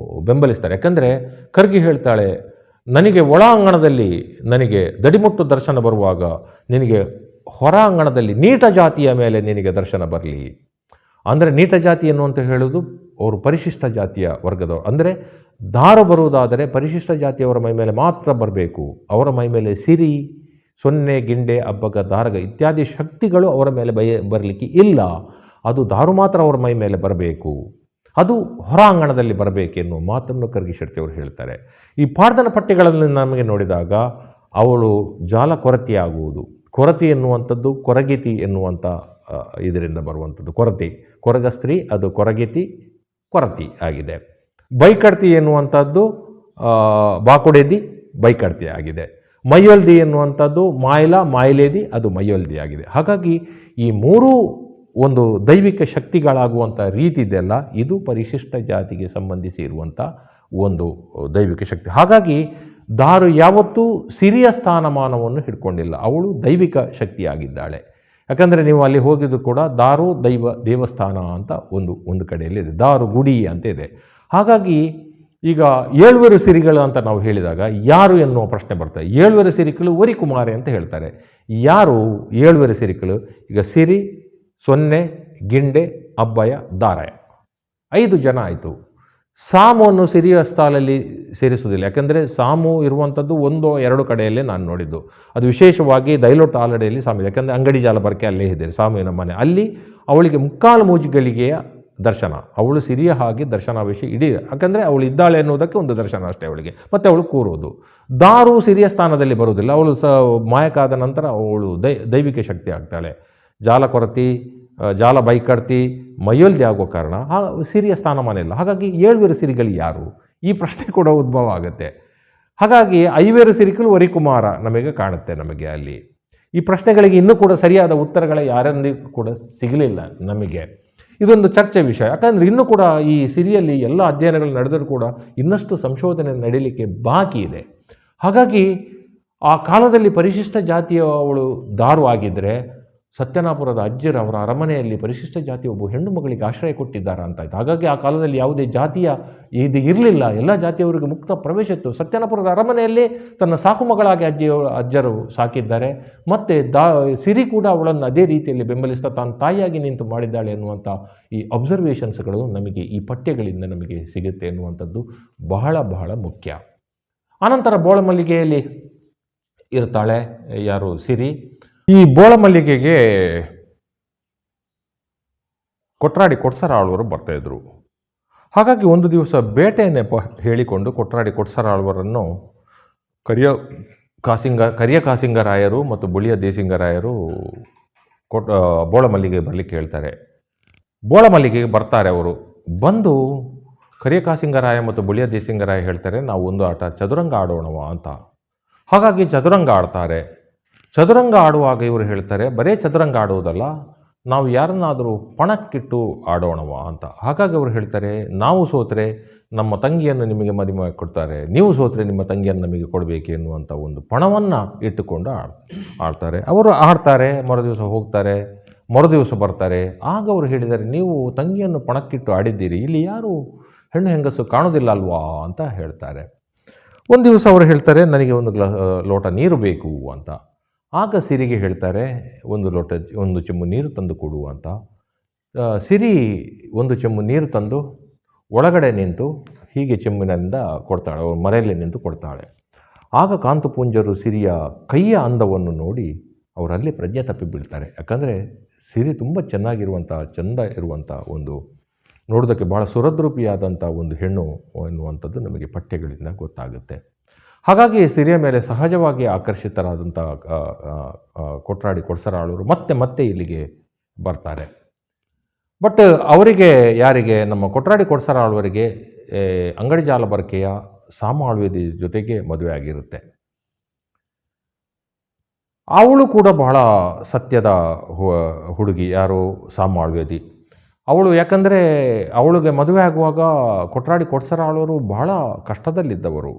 A: ಬೆಂಬಲಿಸ್ತಾರೆ. ಯಾಕಂದರೆ ಖರ್ಗೆ ಹೇಳ್ತಾಳೆ, ನನಗೆ ಒಳ ಅಂಗಣದಲ್ಲಿ ನನಗೆ ದಡಿಮುಟ್ಟು ದರ್ಶನ ಬರುವಾಗ ನಿನಗೆ ಹೊರ ಅಂಗಣದಲ್ಲಿ ನೀಟ ಜಾತಿಯ ಮೇಲೆ ನಿನಗೆ ದರ್ಶನ ಬರಲಿ. ಅಂದರೆ ನೀಟ ಜಾತಿ ಎನ್ನುವಂತ ಹೇಳೋದು ಅವರು ಪರಿಶಿಷ್ಟ ಜಾತಿಯ ವರ್ಗದವರು. ಅಂದರೆ ದಾರು ಬರುವುದಾದರೆ ಪರಿಶಿಷ್ಟ ಜಾತಿಯವರ ಮೈ ಮೇಲೆ ಮಾತ್ರ ಬರಬೇಕು. ಅವರ ಮೈ ಮೇಲೆ ಸಿರಿ, ಸೊನ್ನೆ, ಗಿಂಡೆ, ಅಬ್ಬಗ, ದಾರಗ ಇತ್ಯಾದಿ ಶಕ್ತಿಗಳು ಅವರ ಮೇಲೆ ಬರಲಿಕ್ಕೆ ಇಲ್ಲ. ಅದು ದಾರು ಮಾತ್ರ ಅವರ ಮೈ ಮೇಲೆ ಬರಬೇಕು, ಅದು ಹೊರ ಅಂಗಣದಲ್ಲಿ ಬರಬೇಕೆನ್ನುವ ಮಾತನ್ನು ಖರ್ಗೆ ಶೆಟ್ಟಿಯವರು ಹೇಳ್ತಾರೆ. ಈ ಪಾಠದ ಪಠ್ಯಗಳಲ್ಲಿ ನಮಗೆ ನೋಡಿದಾಗ ಅವಳು ಜಾಲ ಕೊರತೆಯಾಗುವುದು, ಕೊರತೆ ಎನ್ನುವಂಥದ್ದು ಕೊರಗಿತಿ ಎನ್ನುವಂಥ ಇದರಿಂದ ಬರುವಂಥದ್ದು. ಕೊರಗ ಸ್ತ್ರೀ, ಅದು ಕೊರಗಿತಿ, ಕೊರತಿ ಆಗಿದೆ. ಬೈಕಡ್ತಿ ಎನ್ನುವಂಥದ್ದು ಬಾಕುಡೆದಿ, ಬೈಕಡ್ತಿ ಆಗಿದೆ. ಮೈಯೊಲ್ದಿ ಎನ್ನುವಂಥದ್ದು ಮಾಯ್ಲೇದಿ, ಅದು ಮೈಯೊಲ್ದಿ ಆಗಿದೆ. ಹಾಗಾಗಿ ಈ ಮೂರೂ ಒಂದು ದೈವಿಕ ಶಕ್ತಿಗಳಾಗುವಂಥ ರೀತಿ ಇದೆಯಲ್ಲ, ಇದು ಪರಿಶಿಷ್ಟ ಜಾತಿಗೆ ಸಂಬಂಧಿಸಿ ಇರುವಂಥ ಒಂದು ದೈವಿಕ ಶಕ್ತಿ. ಹಾಗಾಗಿ ದಾರು ಯಾವತ್ತೂ ಸಿರಿಯ ಸ್ಥಾನಮಾನವನ್ನು ಹಿಡ್ಕೊಂಡಿಲ್ಲ, ಅವಳು ದೈವಿಕ ಶಕ್ತಿಯಾಗಿದ್ದಾಳೆ. ಯಾಕಂದರೆ ನೀವು ಅಲ್ಲಿ ಹೋಗಿದ್ದು ಕೂಡ ದಾರು ದೇವಸ್ಥಾನ ಅಂತ ಒಂದು ಕಡೆಯಲ್ಲಿ ಇದೆ, ದಾರು ಗುಡಿ ಅಂತ ಇದೆ. ಹಾಗಾಗಿ ಈಗ 7 ಸಿರಿಗಳು ಅಂತ ನಾವು ಹೇಳಿದಾಗ ಯಾರು ಎನ್ನುವ ಪ್ರಶ್ನೆ ಬರ್ತದೆ. 7 ಸಿರಿಗಳು ವರಿಕುಮಾರಿ ಅಂತ ಹೇಳ್ತಾರೆ. ಯಾರು 7 ಸಿರಿಗಳು? ಈಗ ಸಿರಿ, ಸೊನ್ನೆ, ಗಿಂಡೆ, ಅಬ್ಬಯ, ದಾರಾಯ 5 ಜನ ಆಯಿತು. ಸಾಮುವನ್ನು ಸಿರಿಯ ಸ್ಥಾನದಲ್ಲಿ ಸೇರಿಸುವುದಿಲ್ಲ. ಯಾಕೆಂದರೆ ಸಾಮು ಇರುವಂಥದ್ದು 1-2 ಕಡೆಯಲ್ಲೇ ನಾನು ನೋಡಿದ್ದು. ಅದು ವಿಶೇಷವಾಗಿ ದೈಲೊಟ್ಟು ಆಲಡೆಯಲ್ಲಿ ಸಾಮು ಇದೆ. ಯಾಕಂದರೆ ಅಂಗಡಿ ಜಾಲ ಬರಕೆ ಅಲ್ಲೇ ಇದೆ ಸಾಮುವಿನ ಮನೆ. ಅಲ್ಲಿ ಅವಳಿಗೆ ಮುಕ್ಕಾಲು ಮೂಜಿಗಳಿಗೆಯ ದರ್ಶನ, ಅವಳು ಸಿರಿಯ ಹಾಗೆ ದರ್ಶನಾವೇಶ ಇಡೀ, ಯಾಕಂದರೆ ಅವಳು ಇದ್ದಾಳೆ ಎನ್ನುವುದಕ್ಕೆ ಒಂದು ದರ್ಶನ ಅಷ್ಟೇ ಅವಳಿಗೆ. ಮತ್ತು ಅವಳು ಕೂರೋದು. ದಾರು ಸಿರಿಯ ಸ್ಥಾನದಲ್ಲಿ ಬರುವುದಿಲ್ಲ. ಅವಳು ಮಾಯಕಾದ ನಂತರ ಅವಳು ದೈವಿಕ ಶಕ್ತಿ ಆಗ್ತಾಳೆ. ಜಾಲ ಕೊರತಿ, ಜಾಲ ಬೈಕಡ್ತಿ, ಮೈಯೊಲ್ದಿ ಆಗುವ ಕಾರಣ ಸಿರಿಯ ಸ್ಥಾನಮಾನ ಇಲ್ಲ. ಹಾಗಾಗಿ 7 ಸಿರಿಗಳು ಯಾರು? ಈ ಪ್ರಶ್ನೆ ಕೂಡ ಉದ್ಭವ ಆಗುತ್ತೆ. ಹಾಗಾಗಿ 5 ಸಿರಿಗಳು ವರಿಕುಮಾರ ನಮಗೆ ಕಾಣುತ್ತೆ. ನಮಗೆ ಅಲ್ಲಿ ಈ ಪ್ರಶ್ನೆಗಳಿಗೆ ಇನ್ನೂ ಕೂಡ ಸರಿಯಾದ ಉತ್ತರಗಳ ಯಾರೆಂದಿಗೂ ಕೂಡ ಸಿಗಲಿಲ್ಲ ನಮಗೆ. ಇದೊಂದು ಚರ್ಚೆ ವಿಷಯ. ಯಾಕಂದರೆ ಇನ್ನೂ ಕೂಡ ಈ ಸಿರಿಯಲ್ಲಿ ಎಲ್ಲ ಅಧ್ಯಯನಗಳು ನಡೆದರೂ ಕೂಡ ಇನ್ನಷ್ಟು ಸಂಶೋಧನೆ ನಡೀಲಿಕ್ಕೆ ಬಾಕಿ ಇದೆ. ಹಾಗಾಗಿ ಆ ಕಾಲದಲ್ಲಿ ಪರಿಶಿಷ್ಟ ಜಾತಿಯ ಅವಳು ದಾರು ಆಗಿದ್ದರೆ ಸತ್ಯನಾಪುರದ ಅಜ್ಜರು ಅವರ ಅರಮನೆಯಲ್ಲಿ ಪರಿಶಿಷ್ಟ ಜಾತಿಯ ಒಬ್ಬ ಹೆಣ್ಣು ಮಗಳಿಗೆ ಆಶ್ರಯ ಕೊಟ್ಟಿದ್ದಾರೆ ಅಂತಾಯ್ತು. ಹಾಗಾಗಿ ಆ ಕಾಲದಲ್ಲಿ ಯಾವುದೇ ಜಾತಿಯ ಇದು ಇರಲಿಲ್ಲ, ಎಲ್ಲ ಜಾತಿಯವರಿಗೆ ಮುಕ್ತ ಪ್ರವೇಶ ಇತ್ತು. ಸತ್ಯನಾಪುರದ ಅರಮನೆಯಲ್ಲಿ ತನ್ನ ಸಾಕು ಮಗಳಾಗಿ ಅಜ್ಜರು ಸಾಕಿದ್ದಾರೆ. ಮತ್ತು ಸಿರಿ ಕೂಡ ಅವಳನ್ನು ಅದೇ ರೀತಿಯಲ್ಲಿ ಬೆಂಬಲಿಸ್ತಾ ತಾನು ತಾಯಿಯಾಗಿ ನಿಂತು ಮಾಡಿದ್ದಾಳೆ ಎನ್ನುವಂಥ ಈ ಅಬ್ಸರ್ವೇಷನ್ಸ್ಗಳು ನಮಗೆ ಈ ಪಠ್ಯಗಳಿಂದ ನಮಗೆ ಸಿಗುತ್ತೆ ಎನ್ನುವಂಥದ್ದು ಬಹಳ ಬಹಳ ಮುಖ್ಯ. ಆನಂತರ ಬೋಳಮಲ್ಲಿಗೆಯಲ್ಲಿ ಇರ್ತಾಳೆ ಯಾರು? ಸಿರಿ. ಈ ಬೋಳಮಲ್ಲಿಗೆಗೆ ಕೊಟ್ಸರ ಆಳ್ವರು ಬರ್ತಾಯಿದ್ರು. ಹಾಗಾಗಿ ಒಂದು ದಿವಸ ಬೇಟೆ ನೆಪ ಹೇಳಿಕೊಂಡು ಕೊಟ್ಸರಾಳ್ವರನ್ನು ಕರಿಯ ಕಾಸಿಂಗರಾಯರು ಮತ್ತು ಬುಳಿಯ ದೇಸಿಂಗರಾಯರು ಬೋಳಮಲ್ಲಿಗೆ ಬರಲಿಕ್ಕೆ ಹೇಳ್ತಾರೆ. ಬೋಳಮಲ್ಲಿಗೆಗೆ ಬರ್ತಾರೆ. ಅವರು ಬಂದು ಕರಿಯ ಕಾಸಿಂಗರಾಯ ಮತ್ತು ಬುಳಿಯ ದೇಸಿಂಗರಾಯ ಹೇಳ್ತಾರೆ, ನಾವು ಒಂದು ಆಟ ಚದುರಂಗ ಆಡೋಣವ ಅಂತ. ಹಾಗಾಗಿ ಚದುರಂಗ ಆಡ್ತಾರೆ. ಚದುರಂಗ ಆಡುವಾಗ ಇವರು ಹೇಳ್ತಾರೆ, ಬರೇ ಚದುರಂಗ ಆಡುವುದಲ್ಲ, ನಾವು ಯಾರನ್ನಾದರೂ ಪಣಕ್ಕಿಟ್ಟು ಆಡೋಣವ ಅಂತ. ಹಾಗಾಗಿ ಅವರು ಹೇಳ್ತಾರೆ, ನಾವು ಸೋತರೆ ನಮ್ಮ ತಂಗಿಯನ್ನು ನಿಮಗೆ ಮದುವೆ ಕೊಡ್ತಾರೆ, ನೀವು ಸೋತರೆ ನಿಮ್ಮ ತಂಗಿಯನ್ನು ನಮಗೆ ಕೊಡಬೇಕು ಎನ್ನುವಂಥ ಒಂದು ಪಣವನ್ನು ಇಟ್ಟುಕೊಂಡು ಆಡ್ತಾರೆ. ಅವರು ಆಡ್ತಾರೆ, ಮರುದಿವಸ ಹೋಗ್ತಾರೆ, ಮರುದಿವಸ ಬರ್ತಾರೆ. ಆಗ ಅವರು ಹೇಳಿದ್ದಾರೆ, ನೀವು ತಂಗಿಯನ್ನು ಪಣಕ್ಕಿಟ್ಟು ಆಡಿದ್ದೀರಿ, ಇಲ್ಲಿ ಯಾರು ಹೆಣ್ಣು ಹೆಂಗಸು ಕಾಣೋದಿಲ್ಲ ಅಲ್ವಾ ಅಂತ ಹೇಳ್ತಾರೆ. ಒಂದು ದಿವಸ ಅವರು ಹೇಳ್ತಾರೆ, ನನಗೆ ಲೋಟ ನೀರು ಬೇಕು ಅಂತ. ಆಗ ಸಿರಿಗೆ ಹೇಳ್ತಾರೆ, ಒಂದು ಚೆಂಬು ನೀರು ತಂದು ಕೊಡು ಅಂತ. ಸಿರಿ ಒಂದು ಚೆಂಬು ನೀರು ತಂದು ಒಳಗಡೆ ನಿಂತು ಹೀಗೆ ಚೆಂಬಿನಿಂದ ಕೊಡ್ತಾಳೆ, ಅವಳು ಮರೆಯಲ್ಲಿ ನಿಂತು ಕೊಡ್ತಾಳೆ. ಆಗ ಕಾಂತಪುಂಜರು ಸಿರಿಯ ಕೈಯ ಅಂದವನ್ನು ನೋಡಿ ಅವರಲ್ಲಿ ಪ್ರಜ್ಞೆ ತಪ್ಪಿ ಬೀಳ್ತಾರೆ. ಯಾಕಂದರೆ ಸಿರಿ ತುಂಬ ಚೆನ್ನಾಗಿರುವಂಥ, ಚೆಂದ ಇರುವಂಥ, ಒಂದು ನೋಡೋದಕ್ಕೆ ಬಹಳ ಸುರದ್ರೂಪಿಯಾದಂಥ ಒಂದು ಹೆಣ್ಣು ಎನ್ನುವಂಥದ್ದು ನಮಗೆ ಪಠ್ಯಗಳಿಂದ ಗೊತ್ತಾಗುತ್ತೆ. ಹಾಗಾಗಿ ಸಿರಿಯ ಮೇಲೆ ಸಹಜವಾಗಿ ಆಕರ್ಷಿತರಾದಂಥ ಕೊಟ್ರಾಡಿ ಕೊಡ್ಸರಾಳರು ಮತ್ತೆ ಮತ್ತೆ ಇಲ್ಲಿಗೆ ಬರ್ತಾರೆ. ಬಟ್ ಅವರಿಗೆ, ಯಾರಿಗೆ, ನಮ್ಮ ಕೊಟ್ರಾಡಿ ಕೊಡ್ಸರಾಳವರಿಗೆ ಅಂಗಡಿ ಜಾಲಬರ್ಕೆಯ ಸಾಮ ಆಳ್ವೇದಿ ಜೊತೆಗೆ ಮದುವೆ ಆಗಿರುತ್ತೆ. ಅವಳು ಕೂಡ ಬಹಳ ಸತ್ಯದ ಹುಡುಗಿ, ಯಾರು, ಸಾಮ ಆಳ್ವೇದಿ. ಅವಳು, ಯಾಕಂದರೆ ಅವಳಿಗೆ ಮದುವೆ ಆಗುವಾಗ ಕೊಟ್ರಾಡಿ ಕೊಡ್ಸರಾಳವರು ಬಹಳ ಕಷ್ಟದಲ್ಲಿದ್ದವರು.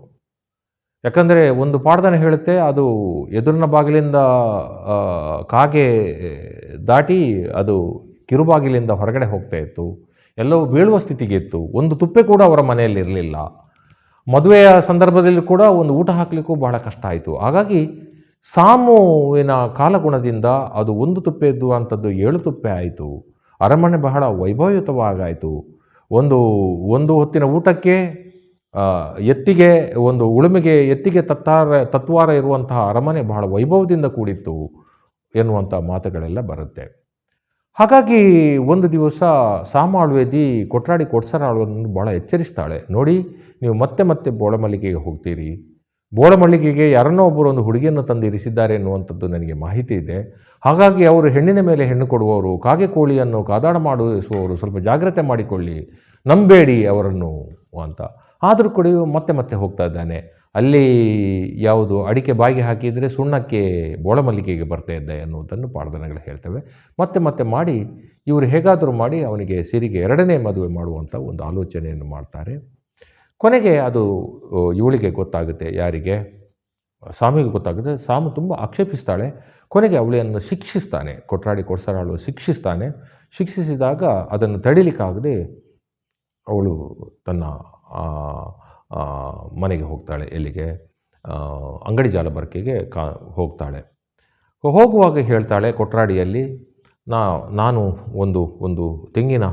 A: ಯಾಕಂದರೆ ಒಂದು ಪಾಡ್ದನೆ ಹೇಳುತ್ತೆ, ಅದು ಎದುರಿನ ಬಾಗಿಲಿಂದ ಕಾಗೆ ದಾಟಿ ಅದು ಕಿರುಬಾಗಿಲಿಂದ ಹೊರಗಡೆ ಹೋಗ್ತಾ ಇತ್ತು, ಎಲ್ಲವೂ ಬೀಳುವ ಸ್ಥಿತಿಗೆ ಇತ್ತು. ಒಂದು ತುಪ್ಪೆ ಕೂಡ ಅವರ ಮನೆಯಲ್ಲಿ ಇರಲಿಲ್ಲ. ಮದುವೆಯ ಸಂದರ್ಭದಲ್ಲಿ ಕೂಡ ಒಂದು ಊಟ ಹಾಕಲಿಕ್ಕೂ ಬಹಳ ಕಷ್ಟ ಆಯಿತು. ಹಾಗಾಗಿ ಸಾಮುವಿನ ಕಾಲಗುಣದಿಂದ ಅದು ಒಂದು ತುಪ್ಪೆ ಇದ್ದು ಅಂಥದ್ದು 7 ತುಪ್ಪೆ ಆಯಿತು. ಅರಮನೆ ಬಹಳ ವೈಭವಯುತವಾಗಾಯಿತು. ಒಂದು ಹೊತ್ತಿನ ಊಟಕ್ಕೆ ಎತ್ತಿಗೆ, ಒಂದು ಉಳುಮೆಗೆ ಎತ್ತಿಗೆ ತತ್ವಾರ ಇರುವಂತಹ ಅರಮನೆ ಬಹಳ ವೈಭವದಿಂದ ಕೂಡಿತ್ತು ಎನ್ನುವಂಥ ಮಾತುಗಳೆಲ್ಲ ಬರುತ್ತೆ. ಹಾಗಾಗಿ ಒಂದು ದಿವಸ ಸಾಮ ಆಳ್ವೇದಿ ಕೊಟ್ರಾಡಿ ಕೊಡ್ಸರಾಳವನ್ನು ಬಹಳ ಎಚ್ಚರಿಸ್ತಾಳೆ. ನೋಡಿ, ನೀವು ಮತ್ತೆ ಮತ್ತೆ ಬೋಳಮಲ್ಲಿಗೆಗೆ ಹೋಗ್ತೀರಿ. ಬೋಳಮಲ್ಲಿಗೆಗೆ ಯಾರನ್ನೋ ಒಬ್ಬರು ಒಂದು ಹುಡುಗಿಯನ್ನು ತಂದು ಇರಿಸಿದ್ದಾರೆ ಎನ್ನುವಂಥದ್ದು ನನಗೆ ಮಾಹಿತಿ ಇದೆ. ಹಾಗಾಗಿ ಅವರು ಹೆಣ್ಣಿನ ಮೇಲೆ ಹೆಣ್ಣು ಕೊಡುವವರು, ಕಾಗೆ ಕೋಳಿಯನ್ನು ಕಾದಾಡ ಮಾಡಿಸುವವರು, ಸ್ವಲ್ಪ ಜಾಗ್ರತೆ ಮಾಡಿಕೊಳ್ಳಿ, ನಂಬೇಡಿ ಅವರನ್ನು ಅಂತ. ಆದರೂ ಕೂಡ ಮತ್ತೆ ಮತ್ತೆ ಹೋಗ್ತಾ ಇದ್ದಾನೆ. ಅಲ್ಲಿ ಯಾವುದು ಅಡಿಕೆ ಬಾಯಿಗೆ ಹಾಕಿದರೆ ಸುಣ್ಣಕ್ಕೆ ಬೋಳಮಲ್ಲಿಗೆಗೆ ಬರ್ತಾ ಇದ್ದ ಎನ್ನುವುದನ್ನು ಪಾಡ್ದನಗಳು ಹೇಳ್ತವೆ. ಮತ್ತೆ ಮತ್ತೆ ಮಾಡಿ ಇವರು ಹೇಗಾದರೂ ಮಾಡಿ ಅವನಿಗೆ ಸಿರಿಗೆ 2ನೇ ಮದುವೆ ಮಾಡುವಂಥ ಒಂದು ಆಲೋಚನೆಯನ್ನು ಮಾಡ್ತಾರೆ. ಕೊನೆಗೆ ಅದು ಇವಳಿಗೆ ಗೊತ್ತಾಗುತ್ತೆ, ಯಾರಿಗೆ, ಸಾಮಿಗೆ ಗೊತ್ತಾಗುತ್ತೆ. ಸಾಮು ತುಂಬ ಆಕ್ಷೇಪಿಸ್ತಾಳೆ. ಕೊನೆಗೆ ಅವಳೆಯನ್ನು ಶಿಕ್ಷಿಸ್ತಾನೆ, ಕೊಟ್ರಾಡಿ ಕೊಡ್ಸರಾಳು ಶಿಕ್ಷಿಸ್ತಾನೆ. ಶಿಕ್ಷಿಸಿದಾಗ ಅದನ್ನು ತಡಿಲಿಕ್ಕಾಗದೆ ಅವಳು ತನ್ನ ಮನೆಗೆ ಹೋಗ್ತಾಳೆ. ಎಲ್ಲಿಗೆ? ಅಂಗಡಿ ಜಾಲಬರ್ಕೆಗೆ ಹೋಗ್ತಾಳೆ. ಹೋಗುವಾಗ ಹೇಳ್ತಾಳೆ, ಕೊಟ್ರಾಡಿಯಲ್ಲಿ ನಾನು ಒಂದು ತೆಂಗಿನ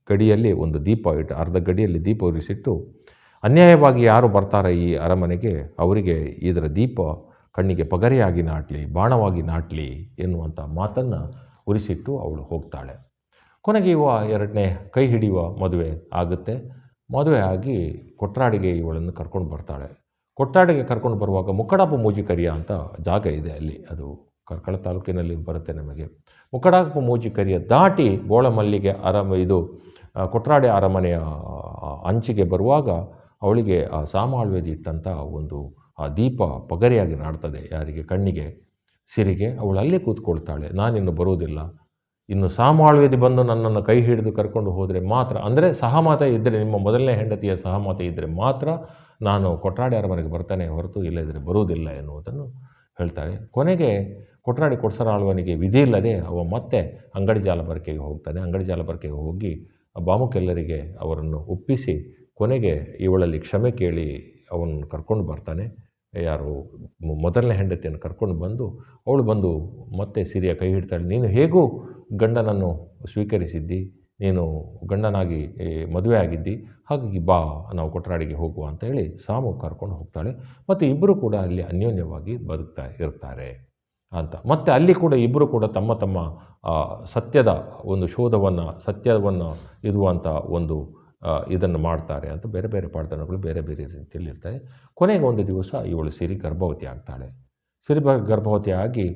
A: ಗಡಿಯಲ್ಲಿ ಒಂದು ದೀಪ ಇಟ್ಟು, ಅರ್ಧ ಗಡಿಯಲ್ಲಿ ದೀಪ ಉರಿಸಿಟ್ಟು, ಅನ್ಯಾಯವಾಗಿ ಯಾರು ಬರ್ತಾರೆ ಈ ಅರಮನೆಗೆ ಅವರಿಗೆ ಇದರ ದೀಪ ಕಣ್ಣಿಗೆ ಪಗರೆಯಾಗಿ ನಾಟಲಿ, ಬಾಣವಾಗಿ ನಾಟಲಿ ಎನ್ನುವಂಥ ಮಾತನ್ನು ಉರಿಸಿಟ್ಟು ಅವಳು ಹೋಗ್ತಾಳೆ. ಕೊನೆಗೆ 2ನೇ ಕೈ ಹಿಡಿಯುವ ಮದುವೆ ಆಗುತ್ತೆ. ಮದುವೆ ಆಗಿ ಕೊಟ್ರಾಡಿಗೆ ಇವಳನ್ನು ಕರ್ಕೊಂಡು ಬರ್ತಾಳೆ. ಕೊಟ್ರಾಡಿಗೆ ಕರ್ಕೊಂಡು ಬರುವಾಗ ಮುಕ್ಕಡಾಪು ಮೂಜಿಕರಿಯ ಅಂತ ಜಾಗ ಇದೆ ಅಲ್ಲಿ, ಅದು ಕಾರ್ಕಳ ತಾಲೂಕಿನಲ್ಲಿ ಬರುತ್ತೆ ನಮಗೆ. ಮುಕ್ಕಡಾಪು ಮೂಜಿಕರಿಯ ದಾಟಿ ಬೋಳಮಲ್ಲಿಗೆ ಕೊಟ್ರಾಡಿ ಅರಮನೆಯ ಅಂಚಿಗೆ ಬರುವಾಗ ಅವಳಿಗೆ ಆ ಸಾಮ ಆಳ್ವೇದಿ ಇಟ್ಟಂಥ ಒಂದು ಆ ದೀಪ ಪಗರೆಯಾಗಿ ನಾಡ್ತದೆ, ಯಾರಿಗೆ, ಕಣ್ಣಿಗೆ, ಸಿರಿಗೆ. ಅವಳು ಅಲ್ಲೇ ಕೂತ್ಕೊಳ್ತಾಳೆ. ನಾನಿನ್ನು ಬರುವುದಿಲ್ಲ, ಇನ್ನು ಸಾಮ ಆಳ್ವೇದಿ ಬಂದು ನನ್ನನ್ನು ಕೈ ಹಿಡಿದು ಕರ್ಕೊಂಡು ಹೋದರೆ ಮಾತ್ರ, ಅಂದರೆ ಸಹಮತ ಇದ್ದರೆ, ನಿಮ್ಮ ಮೊದಲನೇ ಹೆಂಡತಿಯ ಸಹಮತ ಇದ್ದರೆ ಮಾತ್ರ ನಾನು ಕೊಟ್ರಾಡಿ ಅರಮನೆಗೆ ಬರ್ತಾನೆ, ಹೊರತು ಇಲ್ಲದಿದ್ದರೆ ಬರುವುದಿಲ್ಲ ಎನ್ನುವುದನ್ನು ಹೇಳ್ತಾಳೆ. ಕೊನೆಗೆ ಕೊಟ್ರಾಡಿ ಕೊಡ್ಸರಾಳುವನಿಗೆ ವಿಧಿ ಇಲ್ಲದೆ ಅವ ಮತ್ತೆ ಅಂಗಡಿ ಜಾಲಬರ್ಕೆಗೆ ಹೋಗ್ತಾನೆ. ಅಂಗಡಿ ಜಾಲಬರ್ಕೆಗೆ ಹೋಗಿ ಬಾಮುಕೆಲ್ಲರಿಗೆ ಅವರನ್ನು ಒಪ್ಪಿಸಿ ಕೊನೆಗೆ ಇವಳಲ್ಲಿ ಕ್ಷಮೆ ಕೇಳಿ ಅವನು ಕರ್ಕೊಂಡು ಬರ್ತಾನೆ. ಯಾರು ಮೊದಲನೇ ಹೆಂಡತಿಯನ್ನು ಕರ್ಕೊಂಡು ಬಂದು ಅವಳು ಬಂದು ಮತ್ತೆ ಸಿರಿಯ ಕೈ ಹಿಡ್ತಾಳೆ. ನೀನು ಹೇಗೂ ಗಂಡನನ್ನು ಸ್ವೀಕರಿಸಿದ್ದಿ, ನೀನು ಗಂಡನಾಗಿ ಮದುವೆ ಆಗಿದ್ದಿ, ಹಾಗಾಗಿ ಬಾ, ನಾವು ಕೊಟ್ರಾಡಿಗೆ ಹೋಗುವ ಅಂತ ಹೇಳಿ ಸಾಮು ಕರ್ಕೊಂಡು ಹೋಗ್ತಾಳೆ. ಮತ್ತು ಇಬ್ಬರು ಕೂಡ ಅಲ್ಲಿ ಅನ್ಯೋನ್ಯವಾಗಿ ಬದುಕ್ತಾ ಇರ್ತಾರೆ ಅಂತ. ಮತ್ತು ಅಲ್ಲಿ ಕೂಡ ಇಬ್ಬರು ಕೂಡ ತಮ್ಮ ತಮ್ಮ ಸತ್ಯದ ಒಂದು ಸತ್ಯವನ್ನು ಇರುವಂಥ ಒಂದು ಇದನ್ನು ಮಾಡ್ತಾರೆ ಅಂತ ಬೇರೆ ಬೇರೆ ಪಾಡ್ದನಗಳು ಬೇರೆ ಬೇರೆ ರೀತಿಯಲ್ಲಿ ಇರ್ತಾರೆ. ಕೊನೆಗೆ ಒಂದು ದಿವಸ ಇವಳು ಸಿರಿ ಗರ್ಭವತಿ ಆಗ್ತಾಳೆ. ಸಿರಿ ಗರ್ಭವತಿ ಆಗಿ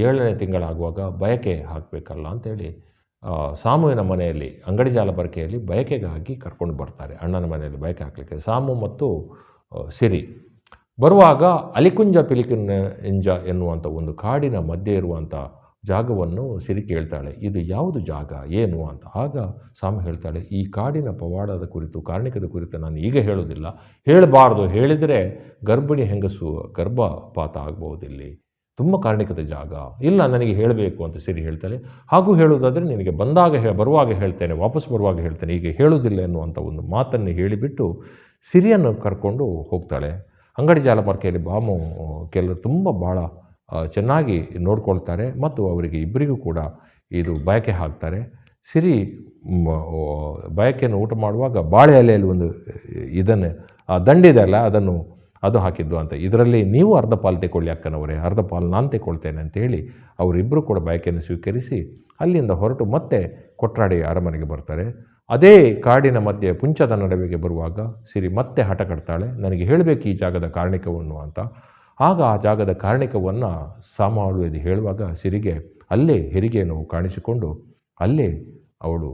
A: 7ನೇ ತಿಂಗಳಾಗುವಾಗ ಬಯಕೆ ಹಾಕಬೇಕಲ್ಲ ಅಂಥೇಳಿ ಸಾಮುವಿನ ಮನೆಯಲ್ಲಿ, ಅಂಗಡಿ ಜಾಲಬರ್ಕೆಯಲ್ಲಿ ಬಯಕೆಗಾಗಿ ಕರ್ಕೊಂಡು ಬರ್ತಾರೆ. ಅಣ್ಣನ ಮನೆಯಲ್ಲಿ ಬಯಕೆ ಹಾಕಲಿಕ್ಕೆ ಸಾಮು ಮತ್ತು ಸಿರಿ ಬರುವಾಗ ಅಲಿಕುಂಜ ಪಿಲಿಕುಂಜ ಎನ್ನುವಂಥ ಒಂದು ಕಾಡಿನ ಮಧ್ಯೆ ಇರುವಂಥ ಜಾಗವನ್ನು ಸಿರಿ ಕೇಳ್ತಾಳೆ, ಇದು ಯಾವುದು ಜಾಗ, ಏನು ಅಂತ. ಆಗ ಸಾಮು ಹೇಳ್ತಾಳೆ, ಈ ಕಾಡಿನ ಪವಾಡದ ಕುರಿತು, ಕಾರ್ಣಿಕದ ಕುರಿತು ನಾನು ಈಗ ಹೇಳೋದಿಲ್ಲ, ಹೇಳಬಾರ್ದು, ಹೇಳಿದರೆ ಗರ್ಭಿಣಿ ಹೆಂಗಸು ಗರ್ಭಪಾತ ಆಗ್ಬಹುದಿಲ್ಲಿ, ತುಂಬ ಕಾರ್ಣಿಕದ ಜಾಗ, ಇಲ್ಲ ನನಗೆ ಹೇಳಬೇಕು ಅಂತ ಸಿರಿ ಹೇಳ್ತಾಳೆ. ಹಾಗೂ ಹೇಳುವುದಾದರೆ ನಿನಗೆ ಬರುವಾಗ ಹೇಳ್ತೇನೆ, ವಾಪಸ್ ಬರುವಾಗ ಹೇಳ್ತೇನೆ, ಈಗ ಹೇಳುವುದಿಲ್ಲ ಎನ್ನುವಂಥ ಒಂದು ಮಾತನ್ನು ಹೇಳಿಬಿಟ್ಟು ಸಿರಿಯನ್ನು ಕರ್ಕೊಂಡು ಹೋಗ್ತಾಳೆ. ಅಂಗಡಿ ಜಾಲಬರ್ಕೆಯಲ್ಲಿ ಬಾಮು ಕೆಲವರು ತುಂಬ ಭಾಳ ಚೆನ್ನಾಗಿ ನೋಡ್ಕೊಳ್ತಾರೆ ಮತ್ತು ಅವರಿಗೆ ಇಬ್ಬರಿಗೂ ಕೂಡ ಇದು ಬಯಕೆ ಹಾಕ್ತಾರೆ. ಸಿರಿ ಬಯಕೆಯನ್ನು ಊಟ ಮಾಡುವಾಗ ಬಾಳೆ ಎಲೆಯಲ್ಲಿ ಒಂದು ಇದನ್ನು ದಂಡಿದೆ ಅಲ್ಲ, ಅದನ್ನು ಅದು ಹಾಕಿದ್ದು ಅಂತ. ಇದರಲ್ಲಿ ನೀವು ಅರ್ಧ ಪಾಲು ತೆಗೊಳ್ಳಿ ಅಕ್ಕನವರೇ, ಅರ್ಧ ಪಾಲು ನಾನು ತೆಗೊಳ್ತೇನೆ ಅಂತೇಳಿ ಅವರಿಬ್ಬರು ಕೂಡ ಬಯಕೆಯನ್ನು ಸ್ವೀಕರಿಸಿ ಅಲ್ಲಿಂದ ಹೊರಟು ಮತ್ತೆ ಕೊಟ್ರಾಡಿ ಅರಮನೆಗೆ ಬರ್ತಾರೆ. ಅದೇ ಕಾಡಿನ ಮಧ್ಯೆ ಪುಂಚದ ನಡುವೆಗೆ ಬರುವಾಗ ಸಿರಿ ಮತ್ತೆ ಹಠ ಕಟ್ತಾಳೆ, ನನಗೆ ಹೇಳಬೇಕು ಈ ಜಾಗದ ಕಾರಣಿಕವನ್ನು ಅಂತ. ಆಗ ಆ ಜಾಗದ ಕಾರಣಿಕವನ್ನು ಸಾಮಾಳುವುದು ಹೇಳುವಾಗ ಸಿರಿಗೆ ಅಲ್ಲೇ ಹೆರಿಗೆ ನೋವು ಕಾಣಿಸಿಕೊಂಡು ಅಲ್ಲೇ ಅವಳು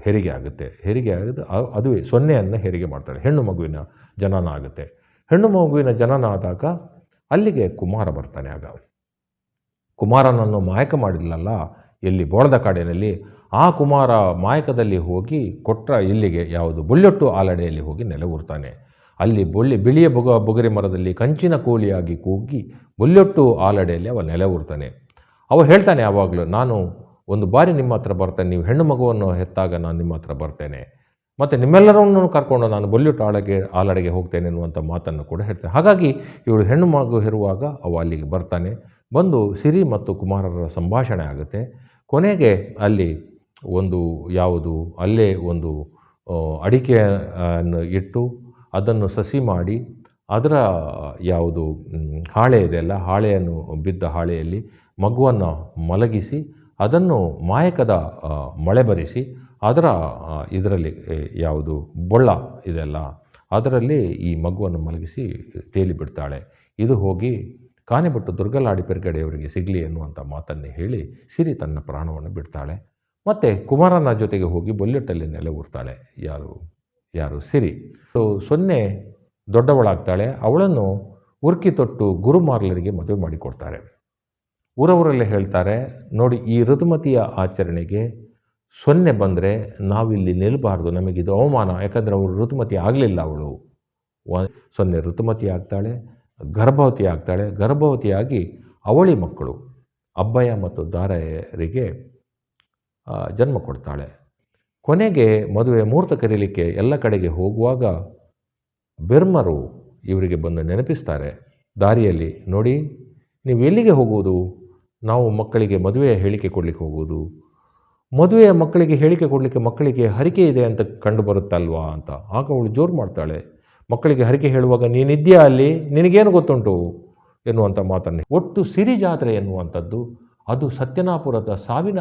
A: ಹೆರಿಗೆ ಆಗುತ್ತೆ. ಹೆರಿಗೆ ಆಗೋದು ಅದುವೇ ಸೊನ್ನೆಯನ್ನು ಹೆರಿಗೆ ಮಾಡ್ತಾಳೆ. ಹೆಣ್ಣು ಮಗುವಿನ ಜನನ ಆಗುತ್ತೆ. ಹೆಣ್ಣು ಮಗುವಿನ ಜನನ ಆದಾಗ ಅಲ್ಲಿಗೆ ಕುಮಾರ ಬರ್ತಾನೆ. ಆಗ ಕುಮಾರನನ್ನು ಮಾಯಕ ಮಾಡಿಲ್ಲಲ್ಲ ಎಲ್ಲಿ ಬೋಳದ ಕಾಡಿನಲ್ಲಿ, ಆ ಕುಮಾರ ಮಾಯಕದಲ್ಲಿ ಹೋಗಿ ಕೊಟ್ರ ಇಲ್ಲಿಗೆ ಯಾವುದು ಬುಳ್ಳೊಟ್ಟು ಆಲಡೆಯಲ್ಲಿ ಹೋಗಿ ನೆಲೆ ಊರ್ತಾನೆ. ಅಲ್ಲಿ ಬಿಳಿಯ ಬುಗರಿ ಮರದಲ್ಲಿ ಕಂಚಿನ ಕೋಳಿಯಾಗಿ ಕೂಗಿ ಬುಳ್ಳೊಟ್ಟು ಆಲಡೆಯಲ್ಲಿ ಅವ ನೆಲೆ ಊರ್ತಾನೆ. ಅವ ಹೇಳ್ತಾನೆ ಯಾವಾಗಲೂ, ನಾನು ಒಂದು ಬಾರಿ ನಿಮ್ಮ ಹತ್ರ ಬರ್ತೇನೆ, ನೀವು ಹೆಣ್ಣು ಮಗುವನ್ನು ಹೆತ್ತಾಗ ನಾನು ನಿಮ್ಮ ಹತ್ರ ಬರ್ತೇನೆ, ಮತ್ತು ನಿಮ್ಮೆಲ್ಲರನ್ನು ಕರ್ಕೊಂಡು ನಾನು ಬೊಲ್ಯುಟ್ಟು ಆಲಡೆಗೆ ಹೋಗ್ತೇನೆ ಎನ್ನುವಂಥ ಮಾತನ್ನು ಕೂಡ ಹೇಳ್ತೇನೆ. ಹಾಗಾಗಿ ಇವಳು ಹೆಣ್ಣು ಮಗು ಹೆರುವಾಗ ಅವ ಅಲ್ಲಿಗೆ ಬರ್ತಾನೆ. ಬಂದು ಸಿರಿ ಮತ್ತು ಕುಮಾರರ ಸಂಭಾಷಣೆ ಆಗುತ್ತೆ. ಕೊನೆಗೆ ಅಲ್ಲಿ ಒಂದು ಯಾವುದು ಅಲ್ಲೇ ಒಂದು ಅಡಿಕೆಯನ್ನು ಇಟ್ಟು ಅದನ್ನು ಸಸಿ ಮಾಡಿ ಅದರ ಯಾವುದು ಹಾಳೆ ಇದೆಯಲ್ಲ, ಹಾಳೆಯನ್ನು ಬಿದ್ದ ಹಾಳೆಯಲ್ಲಿ ಮಗುವನ್ನು ಮಲಗಿಸಿ ಅದನ್ನು ಮಾಯಕದ ಮಳೆ ಬರಿಸಿ ಅದರ ಇದರಲ್ಲಿ ಯಾವುದು ಬೊಳ್ಳ ಇದೆಲ್ಲ ಅದರಲ್ಲಿ ಈ ಮಗುವನ್ನು ಮಲಗಿಸಿ ತೇಲಿ ಬಿಡ್ತಾಳೆ. ಇದು ಹೋಗಿ ಕಾಣಿಬಿಟ್ಟು ದುರ್ಗಲಾಡಿ ಪೆರ್ಗಡೆಯವರಿಗೆ ಸಿಗಲಿ ಎನ್ನುವಂಥ ಮಾತನ್ನು ಹೇಳಿ ಸಿರಿ ತನ್ನ ಪ್ರಾಣವನ್ನು ಬಿಡ್ತಾಳೆ. ಮತ್ತು ಕುಮಾರನ ಜೊತೆಗೆ ಹೋಗಿ ಬೊಲ್ಲೆಟ್ಟಲ್ಲಿ ನೆಲೆ ಊರ್ತಾಳೆ. ಯಾರು ಸಿರಿ. ಸೊನ್ನೆ ದೊಡ್ಡವಳಾಗ್ತಾಳೆ. ಅವಳನ್ನು ಉರ್ಕಿ ತೊಟ್ಟು ಗುರುಮಾರ್ಲರಿಗೆ ಮದುವೆ ಮಾಡಿಕೊಡ್ತಾರೆ. ಊರವರಲ್ಲೇ ಹೇಳ್ತಾರೆ, ನೋಡಿ ಈ ಋತುಮತಿಯ ಆಚರಣೆಗೆ ಸೊನ್ನೆ ಬಂದರೆ ನಾವಿಲ್ಲಿ ನಿಲ್ಲಬಾರ್ದು, ನಮಗಿದು ಅವಮಾನ. ಯಾಕಂದರೆ ಅವರು ಋತುಮತಿ ಆಗಲಿಲ್ಲ. ಅವಳು ಸೊನ್ನೆ ಋತುಮತಿ ಆಗ್ತಾಳೆ, ಗರ್ಭವತಿ ಆಗ್ತಾಳೆ. ಗರ್ಭವತಿಯಾಗಿ ಅವಳಿ ಮಕ್ಕಳು ಅಬ್ಬಯ್ಯ ಮತ್ತು ದಾರೆಯರಿಗೆ ಜನ್ಮ ಕೊಡ್ತಾಳೆ. ಕೊನೆಗೆ ಮದುವೆ ಮುಹೂರ್ತ ಕರೀಲಿಕ್ಕೆ ಎಲ್ಲ ಕಡೆಗೆ ಹೋಗುವಾಗ ಬೆರ್ಮರು ಇವರಿಗೆ ಬಂದು ನೆನಪಿಸ್ತಾರೆ ದಾರಿಯಲ್ಲಿ, ನೋಡಿ ನೀವು ಎಲ್ಲಿಗೆ ಹೋಗುವುದು, ನಾವು ಮಕ್ಕಳಿಗೆ ಮದುವೆಯ ಹೇಳಿಕೆ ಕೊಡಲಿಕ್ಕೆ ಹೋಗುವುದು, ಮದುವೆಯ ಮಕ್ಕಳಿಗೆ ಹೇಳಿಕೆ ಕೊಡಲಿಕ್ಕೆ ಮಕ್ಕಳಿಗೆ ಹರಿಕೆ ಇದೆ ಅಂತ ಕಂಡು ಬರುತ್ತಲ್ವಾ ಅಂತ. ಆಗ ಅವಳು ಜೋರು ಮಾಡ್ತಾಳೆ, ಮಕ್ಕಳಿಗೆ ಹರಿಕೆ ಹೇಳುವಾಗ ನೀನಿದ್ಯಾ ಅಲ್ಲಿ, ನಿನಗೇನು ಗೊತ್ತುಂಟು ಎನ್ನುವಂಥ ಮಾತನ್ನು. ಒಟ್ಟು ಸಿರಿ ಜಾತ್ರೆ ಎನ್ನುವಂಥದ್ದು ಅದು ಸತ್ಯನಾಪುರದ ಸಾವಿನ